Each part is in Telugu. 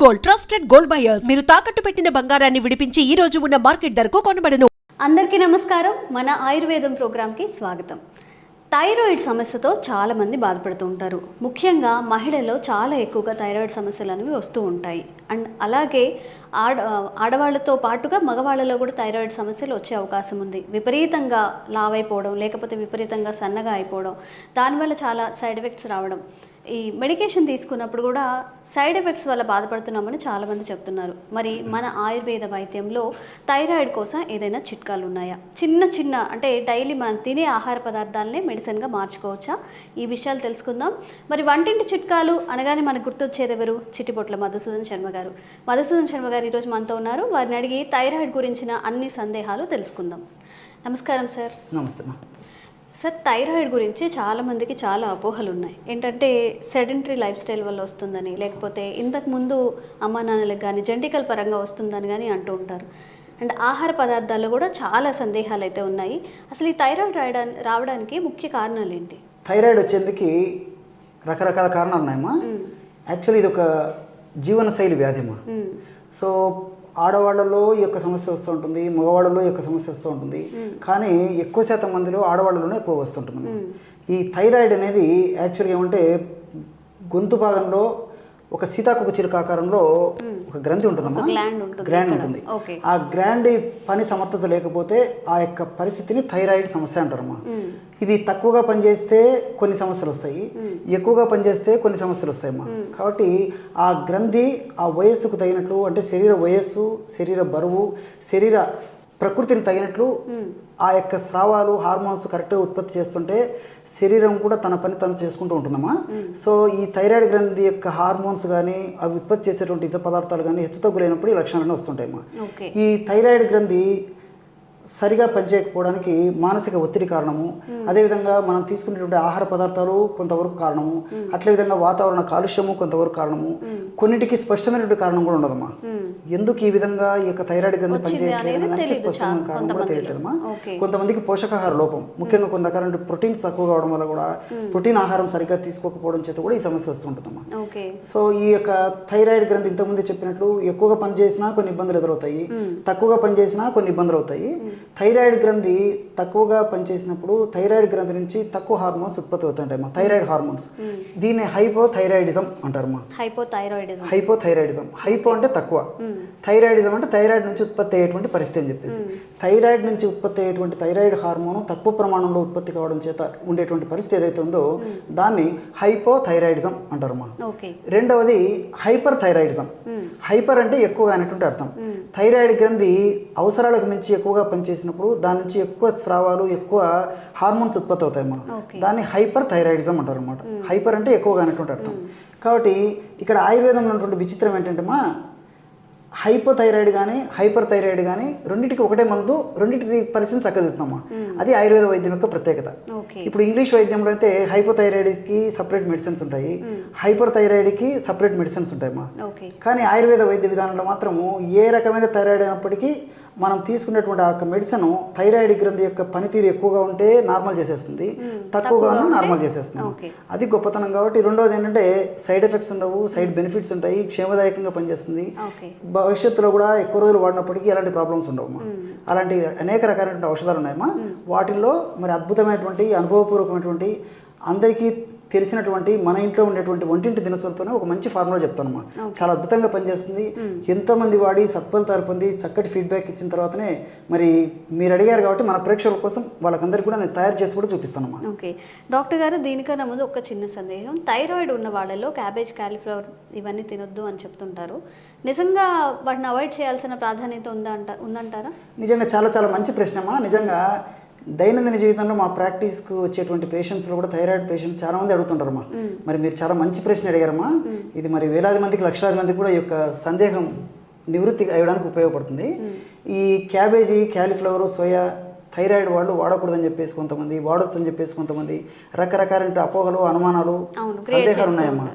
గోల్డ్ ట్రస్టెడ్ గోల్డ్ బయర్స్ మీరు తాకట్టు పెట్టిన బంగారాన్ని విడిపించి ఈ రోజు ఉన్న మార్కెట్ ధరకు కొనబడను. అందరికీ నమస్కారం. మన ఆయుర్వేదం ప్రోగ్రామ్కి స్వాగతం. థైరాయిడ్ సమస్యతో చాలామంది బాధపడుతూ ఉంటారు. ముఖ్యంగా మహిళల్లో చాలా ఎక్కువగా థైరాయిడ్ సమస్యలు అనేవి వస్తూ ఉంటాయి. అండ్ అలాగే ఆడవాళ్ళతో పాటుగా మగవాళ్ళలో కూడా థైరాయిడ్ సమస్యలు వచ్చే అవకాశం ఉంది. విపరీతంగా లావైపోవడం, లేకపోతే విపరీతంగా సన్నగా అయిపోవడం, దానివల్ల చాలా సైడ్ ఎఫెక్ట్స్ రావడం, ఈ మెడికేషన్ తీసుకున్నప్పుడు కూడా సైడ్ ఎఫెక్ట్స్ వల్ల బాధపడుతున్నామని చాలామంది చెప్తున్నారు. మరి మన ఆయుర్వేద వైద్యంలో థైరాయిడ్ కోసం ఏదైనా చిట్కాలు ఉన్నాయా? చిన్న అంటే డైలీ మనం తినే ఆహార పదార్థాలనే మెడిసిన్గా మార్చుకోవచ్చా? ఈ విషయాలు తెలుసుకుందాం. మరి వంటింటి చిట్కాలు అనగానే మనకు గుర్తొచ్చేది ఎవరు? చిట్టిపొట్ల మధుసూదన్ శర్మ గారు. మధుసూదన్ శర్మ గారు ఈరోజు మనతో ఉన్నారు. వారిని అడిగి థైరాయిడ్ గురించిన అన్ని సందేహాలు తెలుసుకుందాం. నమస్కారం సార్. నమస్తే. సార్, థైరాయిడ్ గురించి చాలామందికి చాలా అపోహలు ఉన్నాయి. ఏంటంటే సెడెంటరీ లైఫ్ స్టైల్ వల్ల వస్తుందని, లేకపోతే ఇంతకుముందు అమ్మా నాన్నలకు కానీ జెనెటికల్ పరంగా వస్తుందని కానీ అంటూ ఉంటారు. అండ్ ఆహార పదార్థాల్లో కూడా చాలా సందేహాలు అయితే ఉన్నాయి. అసలు ఈ థైరాయిడ్ రావడానికి ముఖ్య కారణాలు ఏంటి? థైరాయిడ్ వచ్చేందుకు రకరకాల కారణాలు ఉన్నాయమ్మా. యాక్చువల్లీ ఇది ఒక జీవనశైలి వ్యాధిమా. సో ఆడవాళ్ళలో ఈ యొక్క సమస్య వస్తూ ఉంటుంది, మగవాళ్ళలో ఈ యొక్క సమస్య వస్తూ ఉంటుంది. కానీ ఎక్కువ శాతం మందిలో ఆడవాళ్ళలోనే ఎక్కువ వస్తుంటుంది. ఈ థైరాయిడ్ అనేది యాక్చువల్గా ఏమంటే గొంతు భాగంలో ఒక సీతాకోక చిలుక ఆకారంలో ఒక గ్రంథి ఉంటుందమ్మా, గ్రాండ్ ఉంటుంది. ఆ గ్రాండ్ పని సమర్థత లేకపోతే ఆ యొక్క పరిస్థితిని థైరాయిడ్ సమస్య అంటారమ్మా. ఇది తక్కువగా పనిచేస్తే కొన్ని సమస్యలు వస్తాయి, ఎక్కువగా పనిచేస్తే కొన్ని సమస్యలు వస్తాయమ్మా. కాబట్టి ఆ గ్రంథి ఆ వయస్సుకు తగినట్లు, అంటే శరీర వయస్సు, శరీర బరువు, శరీర ప్రకృతిని తగినట్లు ఆ యొక్క స్రావాలు, హార్మోన్స్ కరెక్ట్గా ఉత్పత్తి చేస్తుంటే శరీరం కూడా తన పని తను చేసుకుంటూ ఉంటుందమ్మా. సో ఈ థైరాయిడ్ గ్రంథి యొక్క హార్మోన్స్ కానీ అవి ఉత్పత్తి చేసేటువంటి ఇతర పదార్థాలు కానీ హెచ్చుతగ్గులైనప్పుడు ఈ లక్షణాలన్నీ వస్తుంటాయమ్మా. ఈ థైరాయిడ్ గ్రంథి సరిగా పనిచేయకపోవడానికి మానసిక ఒత్తిడి కారణము, అదేవిధంగా మనం తీసుకునేటువంటి ఆహార పదార్థాలు కొంతవరకు కారణము, అట్లే విధంగా వాతావరణ కాలుష్యము కొంతవరకు కారణము, కొన్నిటికి స్పష్టమైనటువంటి కారణం కూడా ఉండదమ్మా. ఎందుకు ఈ విధంగా ఈ యొక్క థైరాయిడ్ గ్రంథి పనిచేయట్లేదు దానికి స్పష్టమైన కారణం కూడా తెలియట్లేదమ్మా. కొంతమందికి పోషకాహార లోపం, ముఖ్యంగా కొంతకాలంటే ప్రోటీన్స్ తక్కువ కావడం వల్ల కూడా, ప్రోటీన్ ఆహారం సరిగ్గా తీసుకోకపోవడం చేత కూడా ఈ సమస్య వస్తూ ఉంటుందమ్మా. సో ఈ యొక్క థైరాయిడ్ గ్రంథి ఇంతకుముందే చెప్పినట్లు ఎక్కువగా పనిచేసినా కొన్ని ఇబ్బందులు ఎదురవుతాయి, తక్కువగా పనిచేసినా కొన్ని ఇబ్బందులు అవుతాయి. థైరాయిడ్ గ్రంథి తక్కువగా పనిచేసినప్పుడు థైరాయిడ్ గ్రంథి నుంచి తక్కువ హార్మోన్స్ ఉత్పత్తి అవుతుంటాయమ్మా, థైరాయిడ్ హార్మోన్స్. దీన్ని హైపోథైరాయిడిజం అంటారమ్మా. హైపోథైరాయిడిజం. హైపో అంటే తక్కువ, థైరాయిడిజం అంటే థైరాయిడ్ నుంచి ఉత్పత్తి అయ్యేటువంటి పరిస్థితి అని చెప్పేసి. థైరాయిడ్ నుంచి ఉత్పత్తి అయ్యేటువంటి థైరాయిడ్ హార్మోన్ తక్కువ ప్రమాణంలో ఉత్పత్తి కావడం చేత ఉండేటువంటి పరిస్థితి ఏదైతే ఉందో దాన్ని హైపోథైరాయిడిజం అంటారమ్మా. రెండవది హైపర్ థైరాయిడిజం. హైపర్ అంటే ఎక్కువగా అనేటువంటి అర్థం. థైరాయిడ్ గ్రంథి అవసరాలకు మించి ఎక్కువగా పనిచేసినప్పుడు దాని నుంచి ఎక్కువ స్రావాలు, ఎక్కువ హార్మోన్స్ ఉత్పత్తి అవుతాయమ్మా. దాన్ని హైపర్ థైరాయిడిజం అంటారు అనమాట. హైపర్ అంటే ఎక్కువగా అనేటువంటి అర్థం. కాబట్టి ఇక్కడ ఆయుర్వేదంలో ఉన్నటువంటి విచిత్రం ఏంటంటే మా హైపోథైరాయిడ్ కానీ హైపర్ థైరాయిడ్ కానీ రెండింటికి ఒకటే మందు, రెండింటికి పరిస్థితిని చక్కదిస్తున్నామా. అది ఆయుర్వేద వైద్యం యొక్క ప్రత్యేకత. ఇప్పుడు ఇంగ్లీష్ వైద్యంలో అయితే హైపోథైరాయిడ్కి సపరేట్ మెడిసిన్స్ ఉంటాయి, హైపర్ థైరాయిడ్కి సపరేట్ మెడిసిన్స్ ఉంటాయమ్మా. కానీ ఆయుర్వేద వైద్య విధానంలో మాత్రము ఏ రకమైన థైరాయిడ్ అయినప్పటికీ మనం తీసుకునేటువంటి ఆ యొక్క మెడిసిన్ థైరాయిడ్ గ్రంథి యొక్క పనితీరు ఎక్కువగా ఉంటే నార్మల్ చేసేస్తుంది, తక్కువగా ఉన్నా నార్మల్ చేసేస్తుంది. అది గొప్పతనం. కాబట్టి రెండవది ఏంటంటే సైడ్ ఎఫెక్ట్స్ ఉండవు, సైడ్ బెనిఫిట్స్ ఉంటాయి, క్షేమదాయకంగా పనిచేస్తుంది. భవిష్యత్తులో కూడా ఎక్కువ రోజులు వాడినప్పటికీ ఎలాంటి ప్రాబ్లమ్స్ ఉండవమ్మా. అలాంటి అనేక రకాలైనటువంటి ఔషధాలు ఉన్నాయమ్మా. వాటిల్లో మరి అద్భుతమైనటువంటి అనుభవపూర్వకమైనటువంటి అందరికీ తెలిసినటువంటి మన ఇంట్లో ఉండేటువంటి వంటింటి దినసులతోనే ఒక మంచి ఫార్ములా చెప్తానమ్మా. చాలా అద్భుతంగా పనిచేస్తుంది. ఎంతోమంది వాడి సత్ఫలితాలు పొంది చక్కటి ఫీడ్బ్యాక్ ఇచ్చిన తర్వాతనే మరి మీరు అడిగారు కాబట్టి మన ప్రేక్షకుల కోసం వాళ్ళకందరికీ కూడా నేను తయారు చేసి కూడా చూపిస్తానమ్మా. ఓకే డాక్టర్ గారు, దీనికన్నా ముందు ఒక చిన్న సందేహం. థైరాయిడ్ ఉన్న వాళ్ళలో క్యాబేజ్, కాలీఫ్లవర్ ఇవన్నీ తినొద్దు అని చెప్తుంటారు. నిజంగా వాటిని అవాయిడ్ చేయాల్సిన ప్రాధాన్యత ఉందంటారా? నిజంగా చాలా చాలా మంచి ప్రశ్నమ్మా. నిజంగా దైనందిన జీవితంలో మా ప్రాక్టీస్కు వచ్చేటువంటి పేషెంట్స్లో కూడా థైరాయిడ్ పేషెంట్స్ చాలా మంది అడుగుతుంటారమ్మా. మరి మీరు చాలా మంచి ప్రశ్న అడిగారమ్మా. ఇది మరి వేలాది మందికి, లక్షలాది మందికి కూడా ఈ యొక్క సందేహం నివృత్తి అయ్యడానికి ఉపయోగపడుతుంది. ఈ క్యాబేజీ, క్యాలీఫ్లవర్, సోయా థైరాయిడ్ వాళ్ళు వాడకూడదని చెప్పేసి కొంతమంది, వాడొచ్చు అని చెప్పేసి కొంతమంది, రకరకాల అపోహలు, అనుమానాలు, సందేహాలు ఉన్నాయమ్మా.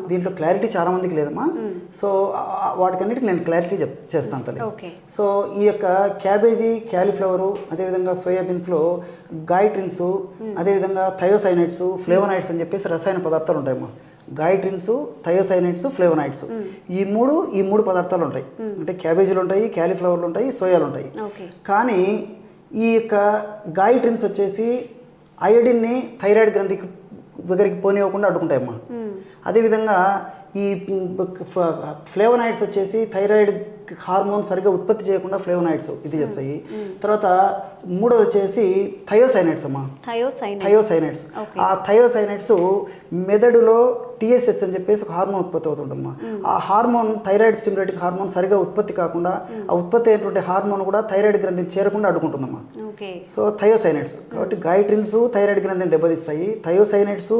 దీంట్లో క్లారిటీ చాలా మందికి లేదమ్మా. సో వాటికన్నిటికి నేను క్లారిటీ చేస్తాను తల్లి. సో ఈ యొక్క క్యాబేజీ, క్యాలీఫ్లవరు, అదేవిధంగా సోయాబీన్స్లో గాయిట్రిన్స్, అదేవిధంగా థయోసైనైడ్స్, ఫ్లేవనాయిడ్స్ అని చెప్పేసి రసాయన పదార్థాలు ఉంటాయమ్మా. గాయిట్రిన్స్, థయోసైనైడ్స్, ఫ్లేవనాయిడ్స్ ఈ మూడు పదార్థాలు ఉంటాయి. అంటే క్యాబేజీలు ఉంటాయి, క్యాలీఫ్లవర్లు ఉంటాయి, సోయాలు ఉంటాయి. కానీ ఈ యొక్క గాయిట్రిన్స్ వచ్చేసి అయోడిన్ని థైరాయిడ్ గ్రంథి దగ్గరికి పోనివ్వకుండా అడ్డుకుంటాయమ్మా. అదేవిధంగా ఈ ఫ్లేవనాయిడ్స్ వచ్చేసి థైరాయిడ్ హార్మోన్ సరిగ్గా ఉత్పత్తి చేయకుండా ఫ్లేవనాయిడ్స్ ఇది చేస్తాయి. తర్వాత మూడోది వచ్చేసి థయోసైనైడ్స్ అమ్మా. థయోసైనైడ్స్ ఆ థయోసైనైడ్స్ మెదడులో టీఎస్హెచ్ అని చెప్పేసి ఒక హార్మోన్ ఉత్పత్తి అవుతుందమ్మా. ఆ హార్మోన్ థైరాయిడ్ స్టిమ్యులేటింగ్ హార్మోన్ సరిగా ఉత్పత్తి కాకుండా ఆ ఉత్పత్తి అయినటువంటి హార్మోన్ కూడా థైరాయిడ్ గ్రంథిని చేరకుండా అడ్డుకుంటుందమ్మా. సో థయోసైనైడ్స్ కాబట్టి గాయిట్రిన్స్ థైరాయిడ్ గ్రంథిని దెబ్బతీస్తాయి, థయోసైనైడ్స్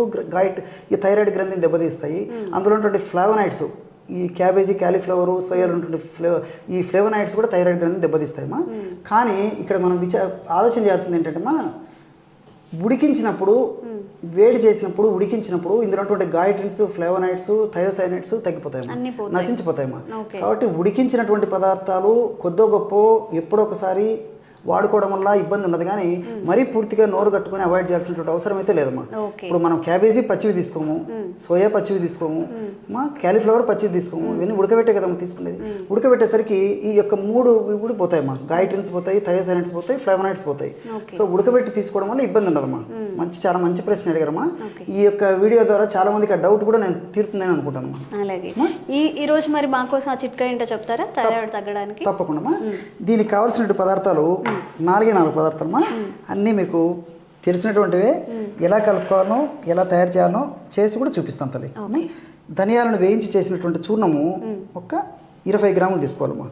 ఈ థైరాయిడ్ గ్రంథిని దెబ్బతీస్తాయి. అందులో ఉన్నటువంటి ఫ్లావనాయిడ్స్ ఈ క్యాబేజీ, క్యాలీఫ్లవరు, సోయాలు ఉన్నటువంటి ఈ ఫ్లేవనాయిడ్స్ కూడా థైరాయిడ్ గ్రంథిని దెబ్బతీస్తాయమ్మా. కానీ ఇక్కడ మనం ఆలోచన చేయాల్సింది ఏంటంటే ఉడికించినప్పుడు, వేడి చేసినప్పుడు, ఉడికించినప్పుడు ఇందులో ఉన్నటువంటి గాయిట్రిన్స్, ఫ్లేవనాయిడ్స్, థయోసైనైడ్స్ తగ్గిపోతాయమ్మా, నశించిపోతాయమ్మా. కాబట్టి ఉడికించినటువంటి పదార్థాలు కొద్దో గొప్ప ఎప్పుడో ఒకసారి వాడుకోవడం వల్ల ఇబ్బంది ఉండదు. కానీ మరీ పూర్తిగా నోరు కట్టుకుని అవాయిడ్ చేయాల్సినటువంటి అవసరం అయితే లేదమ్మా. ఇప్పుడు మనం క్యాబేజీ పచ్చివి తీసుకోము, సోయా పచ్చివి తీసుకోము, క్యాలీఫ్లవర్ పచ్చివి తీసుకోము, ఇవన్నీ ఉడకబెట్టే కదమ్మా తీసుకునేది. ఉడకబెట్టేసరికి ఈ యొక్క మూడు కూడా పోతాయమ్మా. గాయిట్రిన్స్ పోతాయి, థయోసైనైడ్స్ పోతాయి, ఫ్లేవనాయిడ్స్ పోతాయి. సో ఉడకబెట్టి తీసుకోవడం వల్ల ఇబ్బంది ఉండదమ్మా. చాలా మంచి ప్రశ్న అడిగారమ్మా. ఈ యొక్క వీడియో ద్వారా చాలా మందికి ఆ డౌట్ కూడా నేను తీరుతుందని అనుకుంటాను. అలాగే ఈ రోజు మరి మాకోసం ఆ చిట్కా ఏంటో చెప్తారా థైరాయిడ్ తగ్గడానికి? తప్పకుండా. దీనికి కావాల్సిన పదార్థాలు 4 పదార్థాలమ్మా. అన్నీ మీకు తెలిసినటువంటివే. ఎలా కలుపుకోవాలో, ఎలా తయారు చేయాలో చేసి కూడా చూపిస్తాను తల్లి. ధనియాలను వేయించి చేసినటువంటి చూర్ణము ఒక 20 గ్రాములు తీసుకోవాలమ్మా.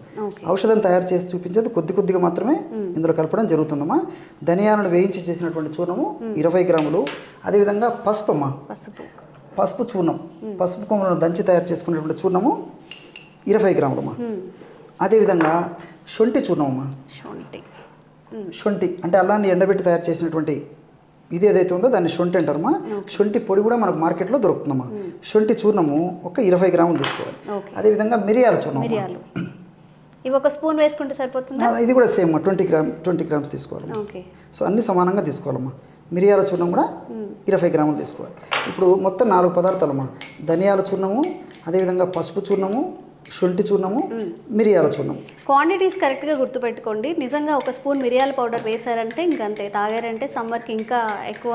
ఔషధం తయారు చేసి చూపించేది కొద్దిగా మాత్రమే ఇందులో కలపడం జరుగుతుందమ్మా. ధనియాలను వేయించి చేసినటువంటి చూర్ణము 20 గ్రాములు. అదేవిధంగా పసుపు అమ్మా, పసుపు చూర్ణం, పసుపు కొమ్మలను దంచి తయారు చేసుకునేటువంటి చూర్ణము 20 గ్రాములమ్మా. అదేవిధంగా శొంఠి చూర్ణం అమ్మా. శొంఠి అంటే అల్లాన్ని ఎండబెట్టి తయారు చేసినటువంటి ఇది ఏదైతే ఉందో దాన్ని శొంఠి అంటారమ్మా. శొంఠి పొడి కూడా మనకు మార్కెట్లో దొరుకుతుందమ్మా. శొంఠి చూర్ణము ఒక 20 గ్రాములు తీసుకోవాలి. అదేవిధంగా మిరియాల చూర్ణం, ఇవి ఒక స్పూన్ వేసుకుంటే సరిపోతుందా? ఇది కూడా సేమ్ 20 గ్రామ్స్ తీసుకోవాలి. సో అన్ని సమానంగా తీసుకోవాలమ్మా. మిరియాల చూర్ణం కూడా 20 గ్రాములు తీసుకోవాలి. ఇప్పుడు మొత్తం 4 పదార్థాలమ్మా. ధనియాల చూర్ణము, అదేవిధంగా పసుపు చూర్ణము, శొంఠి చూర్ణము, మిరియాల చూర్ణం. క్వాంటిటీస్ కరెక్ట్గా గుర్తుపెట్టుకోండి. నిజంగా ఒక స్పూన్ మిరియాల పౌడర్ వేసారంటే ఇంకంతే, తాగారంటే సమ్మర్కి ఇంకా ఎక్కువ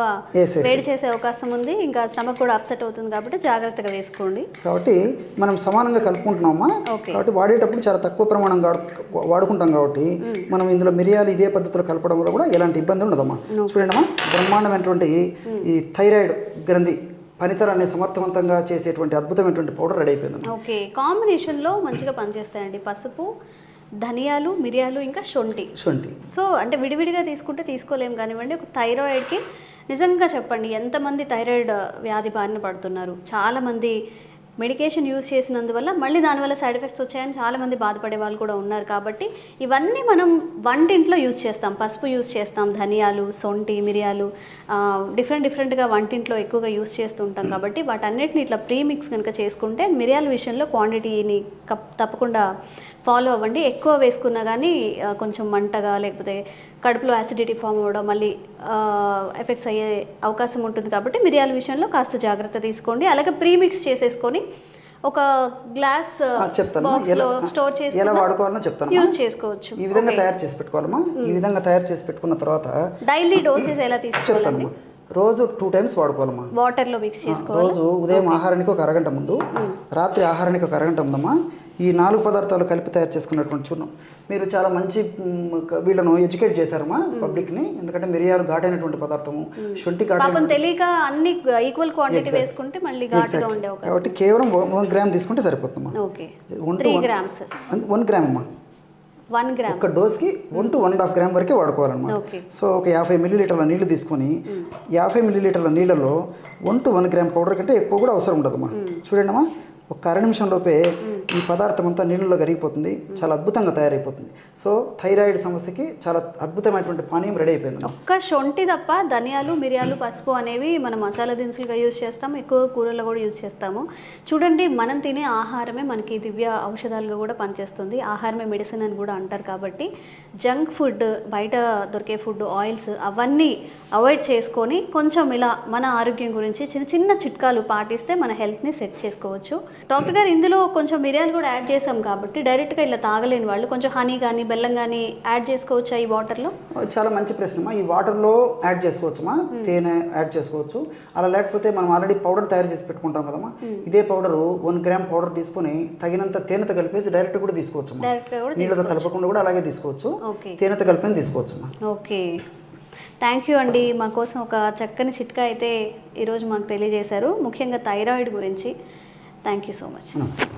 వేడి చేసే అవకాశం ఉంది, ఇంకా స్టమక్ కూడా అప్సెట్ అవుతుంది. కాబట్టి జాగ్రత్తగా వేసుకోండి. కాబట్టి మనం సమానంగా కలుపుకుంటున్నామా. కాబట్టి వాడేటప్పుడు చాలా తక్కువ ప్రమాణం వాడుకుంటాం. కాబట్టి మనం ఇందులో మిరియాలు ఇదే పద్ధతిలో కలపడం వల్ల కూడా ఎలాంటి ఇబ్బంది ఉండదమ్మా. చూడండి అమ్మా, బ్రహ్మాండమైనటువంటి ఈ థైరాయిడ్ గ్రంథి పనితరాన్ని సమర్థవంతంగా చేసేటువంటి అద్భుతమైనటువంటి పౌడర్ రెడీ అయిపోయింది. ఓకే, కాంబినేషన్లో మంచిగా పనిచేస్తాయండి పసుపు, ధనియాలు, మిరియాలు, ఇంకా శొంఠి. సో అంటే విడివిడిగా తీసుకుంటే తీసుకోలేము కానివ్వండి. ఒక థైరాయిడ్కి నిజంగా చెప్పండి, ఎంతమంది థైరాయిడ్ వ్యాధి బారిన పడుతున్నారు. చాలామంది మెడికేషన్ యూజ్ చేసినందువల్ల మళ్ళీ దానివల్ల సైడ్ ఎఫెక్ట్స్ వచ్చాయని చాలామంది బాధపడే వాళ్ళు కూడా ఉన్నారు. కాబట్టి ఇవన్నీ మనం వంటింట్లో యూజ్ చేస్తాం. పసుపు యూజ్ చేస్తాం, ధనియాలు, శొంఠి, మిరియాలు డిఫరెంట్గా వంటింట్లో ఎక్కువగా యూజ్ చేస్తూ ఉంటాం. కాబట్టి వాటన్నిటిని ఇట్లా ప్రీమిక్స్ కనుక చేసుకుంటే మిరియాల విషయంలో క్వాంటిటీని తప్పకుండా ఫాలో అవ్వండి. ఎక్కువ వేసుకున్నా కానీ కొంచెం మంటగా, లేకపోతే కడుపులో యాసిడిటీ ఫామ్ అవ్వడం, మళ్ళీ ఎఫెక్ట్స్ అయ్యే అవకాశం ఉంటుంది. కాబట్టి మిరియాల విషయంలో కాస్త జాగ్రత్త తీసుకోండి. అలాగే ప్రీమిక్స్ చేసేసుకొని ఒక గ్లాస్ బాక్స్లో స్టోర్ చేసి ఎలా వాడుకోవాలో చెప్తాను, యూజ్ చేసుకోవచ్చు. ఈ విధంగా తయారు చేసి పెట్టుకోవాలమ్మా. ఈ విధంగా తయారు చేసి పెట్టుకున్న తర్వాత డైలీ డోసెస్ ఎలా తీసుకోవాలి? రోజు 2 టైమ్స్ వాడుకోవాలమ్మా. వాటర్లో మిక్స్ చేసుకోవాలి. రోజు ఉదయం ఆహారానికి ఒక అరగంట ముందు, రాత్రి ఆహారానికి ఒక అరగంట ముందమ్మా ఈ 4 పదార్థాలు కలిపి తయారు చేసుకున్నటువంటి చూర్ణం. మీరు చాలా మంచి వీళ్ళను ఎడ్యుకేట్ చేశారమ్మా పబ్లిక్ని. ఎందుకంటే మిరియాలు ఘాటైనటువంటి పదార్థము, శొంఠి ఘాటైన, తెలియక అన్ని ఈక్వల్ క్వాంటిటీ వేసుకుంటే మళ్ళీ ఘాటుగా ఉండే అవకాశం. కాబట్టి కేవలం 1 గ్రామ్ తీసుకుంటే సరిపోతుందమ్మా. 1 గ్రామ్ అమ్మా. 1 గ్రామ్ ఒక డోస్కి 1 to 1.5 గ్రామ్ వరకే వాడుకోవాలన్నమాట. సో ఒక 50 మిల్లీలీటర్ల నీళ్లు తీసుకొని 50 మిల్లీలీటర్ల నీళ్ళలో 1 to 1 గ్రామ్ పౌడర్ కంటే ఎక్కువ కూడా అవసరం ఉండదమ్మా. చూడండి అమ్మా, ఒక అర నిమిషం లోపే ఈ పదార్థం అంతా నీళ్ళలో కరిగిపోతుంది, చాలా అద్భుతంగా తయారైపోతుంది. సో థైరాయిడ్ సమస్యకి చాలా అద్భుతమైనటువంటి పానీయం రెడీ అయిపోయింది. ఒక్క శొంఠి తప్ప ధనియాలు, మిరియాలు, పసుపు అనేవి మనం మసాలా దినుసులుగా యూజ్ చేస్తాము, ఎక్కువ కూరల్లో కూడా యూజ్ చేస్తాము. చూడండి, మనం తినే ఆహారమే మనకి దివ్య ఔషధాలుగా కూడా పనిచేస్తుంది. ఆహారమే మెడిసిన్ అని కూడా అంటారు. కాబట్టి జంక్ ఫుడ్, బయట దొరికే ఫుడ్, ఆయిల్స్ అవన్నీ అవాయిడ్ చేసుకొని కొంచెం ఇలా మన ఆరోగ్యం గురించి చిన్న చిన్న చిట్కాలు పాటిస్తే మన హెల్త్ని సెట్ చేసుకోవచ్చు. డాక్టర్ గారు, ఇందులో కొంచెం మిరియాలు కూడా యాడ్ చేసాం కాబట్టి డైరెక్ట్గా ఇలా తాగలేని వాళ్ళు కొంచెం హనీ కానీ బెల్లం కానీ యాడ్ చేసుకోవచ్చా ఈ వాటర్లో? చాలా మంచి ప్రశ్నమా. ఈ వాటర్లో యాడ్ చేసుకోవచ్చుమా, తేనె యాడ్ చేసుకోవచ్చు. అలా లేకపోతే మనం ఆల్రెడీ పౌడర్ తయారు చేసి పెట్టుకుంటాం కదమ్మా, ఇదే పౌడరు 1 గ్రామ్ పౌడర్ తీసుకొని తగినంత తేనెతో కలిపేసి డైరెక్ట్ కూడా తీసుకోవచ్చు. నీళ్ళతో కలపకుండా కూడా అలాగే తీసుకోవచ్చు, తేనెతో కలిపి తీసుకోవచ్చుమా. ఓకే, థ్యాంక్ యూ అండి. మా కోసం ఒక చక్కని చిట్కా అయితే ఈరోజు మాకు తెలియజేశారు, ముఖ్యంగా థైరాయిడ్ గురించి. Thank you so much.